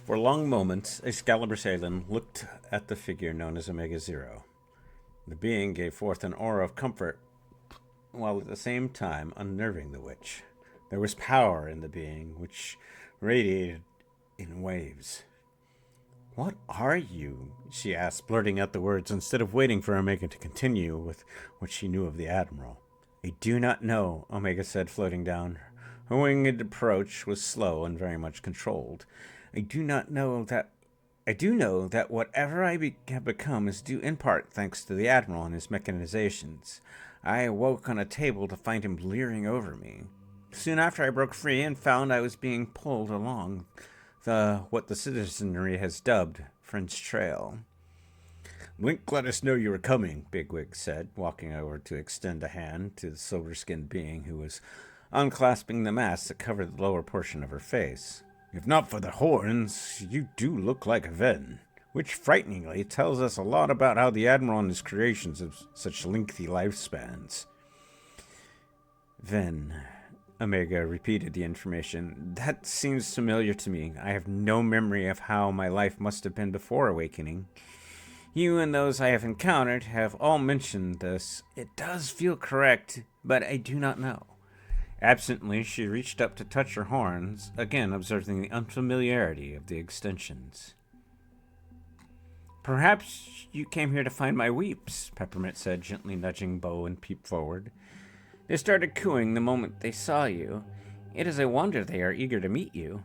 For long moments, Excalibur Salem looked at the figure known as Omega Zero. The being gave forth an aura of comfort, while at the same time unnerving the witch. There was power in the being, which radiated in waves. "What are you?" she asked, blurting out the words instead of waiting for Omega to continue with what she knew of the Admiral. "I do not know," Omega said, floating down. Her winged approach was slow and very much controlled. I do know that whatever I have become is due in part thanks to the Admiral and his mechanizations. I awoke on a table to find him leering over me. Soon after I broke free and found I was being pulled along what the citizenry has dubbed French Trail. "Link let us know you were coming," Bigwig said, walking over to extend a hand to the silver-skinned being who was unclasping the mask that covered the lower portion of her face. "If not for the horns, you do look like a Ven, which frighteningly tells us a lot about how the Admiral and his creations have such lengthy lifespans." "Ven," Omega repeated the information. "That seems familiar to me. I have no memory of how my life must have been before awakening. You and those I have encountered have all mentioned this. It does feel correct, but I do not know." Absently, she reached up to touch her horns, again observing the unfamiliarity of the extensions. "Perhaps you came here to find my weeps," Peppermint said, gently nudging Bo and Peep forward. "They started cooing the moment they saw you. It is a wonder they are eager to meet you.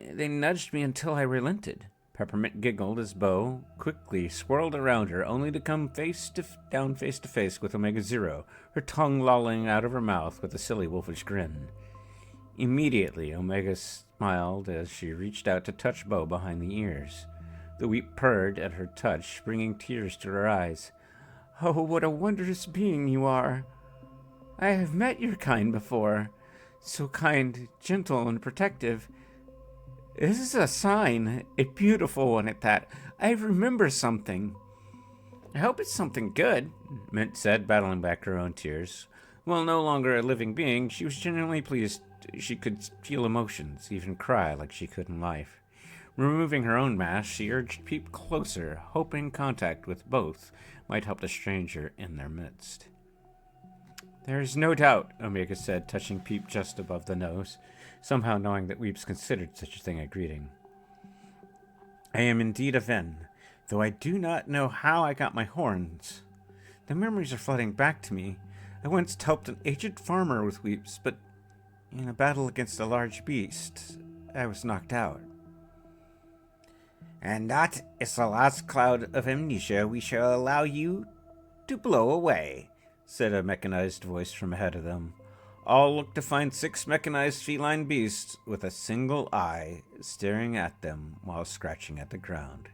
They nudged me until I relented." Peppermint giggled as Bo quickly swirled around her, only to come face to face with Omega Zero, her tongue lolling out of her mouth with a silly wolfish grin. Immediately, Omega smiled as she reached out to touch Bo behind the ears. The weep purred at her touch, bringing tears to her eyes. "Oh, what a wondrous being you are! I have met your kind before. So kind, gentle, and protective. This is a sign, a beautiful one at that. I remember something." "I hope it's something good," Mint said, battling back her own tears. While no longer a living being, she was genuinely pleased she could feel emotions, even cry like she could in life. Removing her own mask, she urged Peep closer, hoping contact with both might help the stranger in their midst. "There is no doubt," Omega said, touching Peep just above the nose, somehow knowing that Weeps considered such a thing a greeting. "I am indeed a Ven, though I do not know how I got my horns. The memories are flooding back to me. I once helped an aged farmer with Weeps, but in a battle against a large beast, I was knocked out." "And that is the last cloud of amnesia we shall allow you to blow away," said a mechanized voice from ahead of them. All looked to find 6 mechanized feline beasts with a single eye staring at them while scratching at the ground.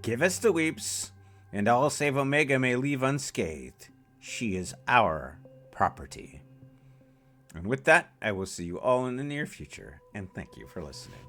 "Give us the weeps, and all save Omega may leave unscathed. She is our property." And with that, I will see you all in the near future, and thank you for listening.